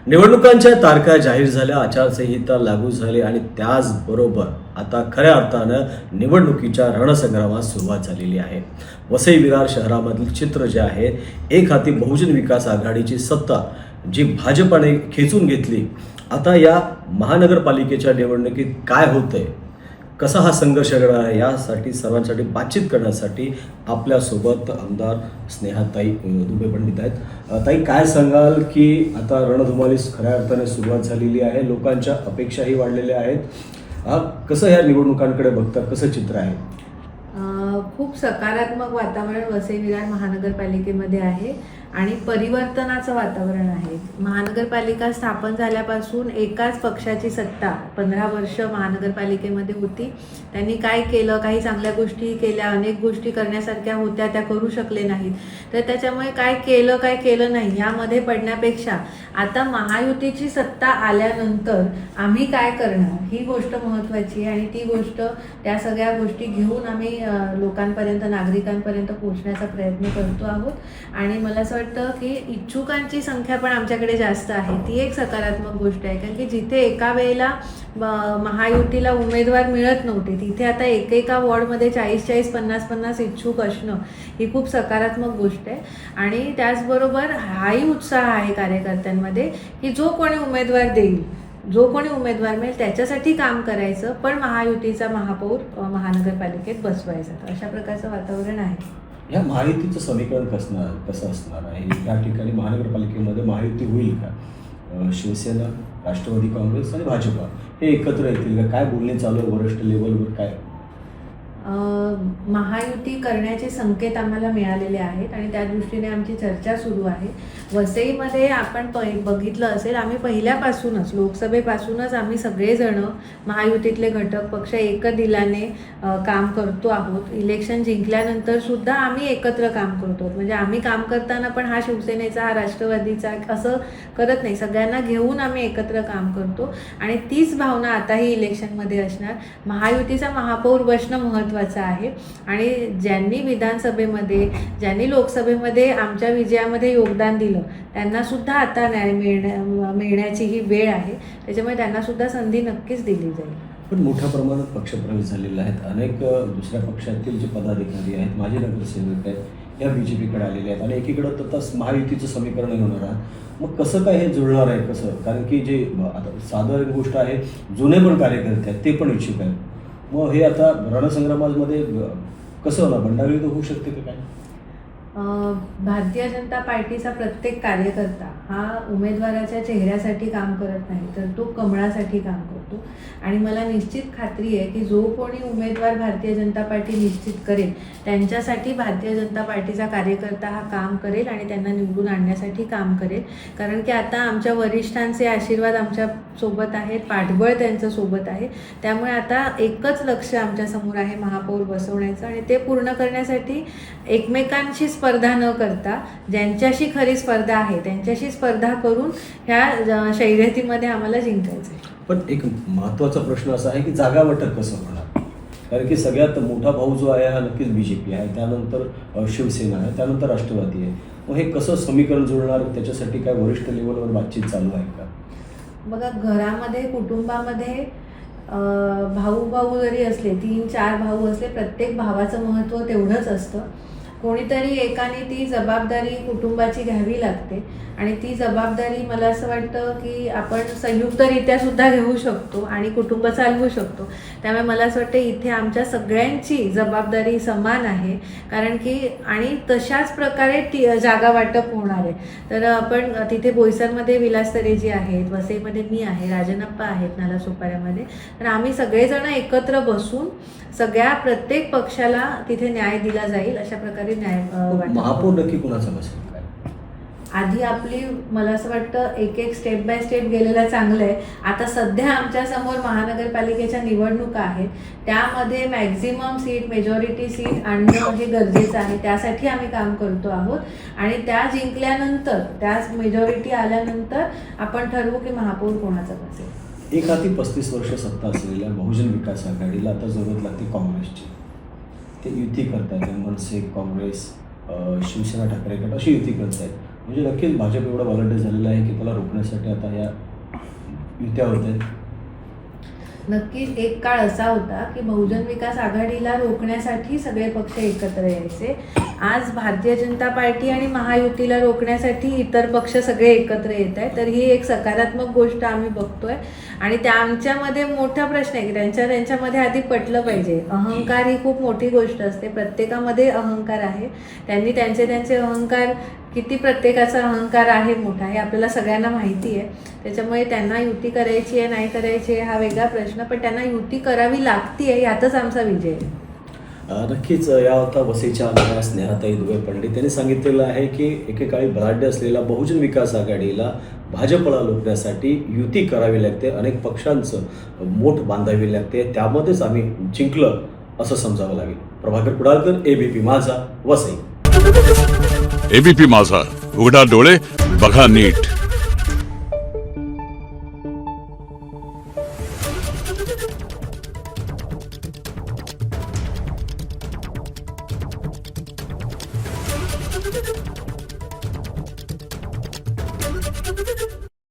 निवडणुकांच्या तारखा जाहीर झाल्या, आचारसंहिता लागू झाली आणि त्याचबरोबर आता खऱ्या अर्थानं निवडणुकीच्या रणसंग्रामास सुरुवात झालेली आहे. वसई विरार शहरामधील चित्र जे आहे, एक हाती बहुजन विकास आघाडीची सत्ता जी भाजपाने खेचून घेतली. आता या महानगरपालिकेच्या निवडणुकीत काय होतंय, कसा हा संघर्ष घडणार आहे, यासाठी सर्वांसाठी बातचीत करण्यासाठी आपल्यासोबत आमदार स्नेहाताई दुबे पंडित आहेत. ताई, काय सांगाल की आता रणधुमाळीस खऱ्या अर्थाने सुरुवात झालेली आहे, लोकांच्या अपेक्षाही वाढलेल्या आहेत. कसं ह्या निवडणुकांकडे बघता, कसं चित्र आहे? खूप सकारात्मक वातावरण वसई विरार महानगरपालिकेमध्ये आहे आणि परिवर्तनाचं वातावरण आहे. महानगरपालिका स्थापन झाल्यापासून एकाच पक्षाची सत्ता 15 वर्ष महानगरपालिकेमध्ये होती. त्यांनी काय केलं, काही चांगल्या गोष्टी केल्या, अनेक गोष्टी करण्यासारख्या होत्या, त्या करू शकले नाहीत. तर त्याच्यामुळे काय केलं नाही यामध्ये पडण्यापेक्षा आता महायुतीची सत्ता आल्यानंतर आम्ही काय करणार ही गोष्ट महत्त्वाची आहे आणि ती गोष्ट, त्या सगळ्या गोष्टी घेऊन आम्ही लोकांपर्यंत, नागरिकांपर्यंत पोहोचण्याचा प्रयत्न करतो आहोत. आणि मला असं वाटतं की इच्छुकांची संख्या पण आमच्याकडे जास्त आहे, ती एक सकारात्मक गोष्ट आहे. कारण की जिथे एका वेळेला महायुतीला उमेदवार मिळत नव्हते, तिथे आता एकेका वॉर्डमध्ये 40-40, 50-50 इच्छुक असणं ही खूप सकारात्मक गोष्ट आहे. आणि त्याचबरोबर हाही उत्साह आहे कार्यकर्त्यांमध्ये की जो कोणी उमेदवार देईल, जो कोणी उमेदवार मिळेल त्याच्यासाठी काम करायचं, पण महायुतीचा महापौर महानगरपालिकेत बसवायचा. अशा प्रकारचं वातावरण आहे. या महायुतीचं समीकरण कसं असणार आहे? या ठिकाणी महानगरपालिकेमध्ये महायुती होईल का? शिवसेना, राष्ट्रवादी काँग्रेस आणि भाजपा हे एकत्र येतील का? काय बोलणे चालू आहे वरिष्ठ लेवलवर? काय महायुती करण्याचे संकेत आम्हाला मिळालेले आहेत आणि त्या दृष्टीने आमची चर्चा सुरू आहे. वसईमध्ये आपण बघितलं असेल, आम्ही पहिल्यापासूनच, लोकसभेपासूनच आम्ही सगळेजण महायुतीतले घटक पक्ष एकदिलाने काम करतो आहोत. इलेक्शन जिंकल्यानंतर सुद्धा आम्ही एकत्र काम करतो. म्हणजे आम्ही काम करताना पण हा शिवसेनेचा, हा राष्ट्रवादीचा असं करत नाही, सगळ्यांना घेऊन आम्ही एकत्र काम करतो. आणि तीच भावना आताही इलेक्शनमध्ये असणार. महायुतीचा महापौर बसणं महत्त्वाचं आहे आणि ज्यांनी विधानसभेमध्ये, ज्यांनी लोकसभेमध्ये आमच्या विजयामध्ये योगदान दिलं त्यांना सुद्धा आता न्याय मिळण्याची ही वेळ आहे. त्याच्यामुळे त्यांना सुद्धा संधी नक्कीच दिली जाईल. पण मोठ्या प्रमाणात पक्षप्रवेश झालेले आहेत. अनेक दुसऱ्या पक्षातील जे पदाधिकारी आहेत, माजी नगरसेवक आहेत, या BJPकडे आलेले आहेत आणि एकीकडं तर महायुतीचं समीकरण होणार आहे. मग कसं काय हे जुळणार आहे? कसं? कारण की जे आता साधारण गोष्ट आहे, जुने पण कार्यकर्ते आहेत, ते पण इच्छुक आहेत. मग हे आता रणसंग्रामामध्ये कसं होणार? बंडाळी तर होऊ शकते का काय? भारतीय जनता पार्टीचा प्रत्येक कार्यकर्ता हा उमेदवाराच्या चेहऱ्यासाठी काम करत नाही, तर तो कमळासाठी काम करतो. आणि मला निश्चित खात्री आहे की जो कोणी उमेदवार भारतीय जनता पार्टी निश्चित करेल त्यांच्यासाठी भारतीय जनता पार्टीचा कार्यकर्ता हा काम करेल आणि त्यांना निवडून आणण्यासाठी काम करेल. कारण की आता आमच्या वरिष्ठांचे आशीर्वाद आमच्या सोबत आहेत, पाठबळ त्यांचं सोबत आहे. त्यामुळे आता एकच लक्ष आमच्यासमोर आहे, महापौर बसवण्याचं. आणि ते पूर्ण करण्यासाठी एकमेकांशी स्पर्धा न करता ज्यांच्याशी खरी स्पर्धा आहे त्यांच्याशी स्पर्धा करून ह्या शर्यतीमध्ये आम्हाला जिंकायचं आहे. पण एक महत्त्वाचा प्रश्न असा आहे की जागा वाटप कसं होणार? कारण की सगळ्यात मोठा भाऊ जो आहे हा नक्कीच BJP आहे, त्यानंतर शिवसेना आहे, त्यानंतर राष्ट्रवादी आहे. मग हे कसं समीकरण जुळणार? त्याच्यासाठी काय वरिष्ठ लेवलवर बातचीत चालू आहे का? बघा, घरामध्ये, कुटुंबामध्ये भाऊ जरी असले, 3-4 भाऊ असले, प्रत्येक भावाचं महत्त्व तेवढंच असतं. कोणीतरी एकाने ती जबाबदारी कुटुंबाची घ्यावी लागते आणि ती जबाबदारी मला असं वाटतं की आपण संयुक्तरित्या सुद्धा घेऊ शकतो आणि कुटुंब चालवू शकतो. त्यामुळे मला असं वाटतं इथे आमच्या सगळ्यांची जबाबदारी समान आहे. कारण की आणि तशाच प्रकारे जागा वाटप होणार आहे. तर आपण तिथे बोईसरमध्ये विलास तरेजी आहेत, वसईमध्ये मी आहे, राजनप्पा आहेत नालासोपाऱ्यामध्ये. तर आम्ही सगळेजण एकत्र बसून सगळ्या प्रत्येक पक्षाला तिथे न्याय दिला जाईल अशा प्रकारे न्याय महापौर नक्की कुणाचा बसेल? काय आधी आपली, मला असं वाटतं एक स्टेप बाय स्टेप गेलेलं चांगलं आहे. आता सध्या आमच्यासमोर महानगरपालिकेच्या निवडणुका आहेत, त्यामध्ये मॅक्झिमम सीट, मेजॉरिटी सीट आणणं हे गरजेचं आहे. त्यासाठी आम्ही काम करतो आहोत आणि त्या जिंकल्यानंतर, त्याच मेजॉरिटी आल्यानंतर आपण ठरवू की महापौर कोणाचा बसेल. एक हाती 35 वर्ष सत्ता असलेल्या बहुजन विकास आघाडीला आता जरूरत लागते काँग्रेसची. ते युती करत आहेत, मनसे, काँग्रेस, शिवसेना, ठाकरे गट अशी युती करत आहेत. म्हणजे नक्कीच भाजप एवढा बलाढ्य झालेला आहे की त्याला रोखण्यासाठी आता या युत्या होत आहेत. नक्कीच एक काळ असा होता की बहुजन विकास आघाडीला रोखण्यासाठी सगळे पक्ष एकत्र यायचे. आज भारतीय जनता पार्टी आणि महायुतीला रोखण्यासाठी इतर पक्ष सगळे एकत्र येत आहेत. तर ही एक सकारात्मक गोष्ट आम्ही बघतोय आणि आमच्यामध्ये मोठा प्रश्न आहे की त्यांच्यामध्ये आधी पटलं पाहिजे. अहंकार ही खूप मोठी गोष्ट असते, प्रत्येकामध्ये अहंकार आहे. त्यांनी त्यांचे अहंकार, किती प्रत्येकाचा अहंकार आहे मोठा हे आपल्याला सगळ्यांना माहिती आहे. त्याच्यामुळे त्यांना युती करायची आहे नाही करायची आहे हा वेगळा प्रश्न, पण त्यांना युती करावी लागती आहे यातच आमचा विजय आहे. नक्कीच या होता वसईच्या आमदार स्नेहाताई दुबे पंडित. त्यांनी सांगितलेलं आहे की एकेकाळी बलाढ्य असलेल्या बहुजन विकास आघाडीला भाजपला लोकण्यासाठी युती करावी लागते, अनेक पक्षांचं मोठ बांधावी लागते, त्यामध्येच आम्ही जिंकलं असं समजावं लागेल. प्रभाकर कुडाळकर, ABP माझा, वसई. ABP माझा, उघडा डोळे बघा नीट.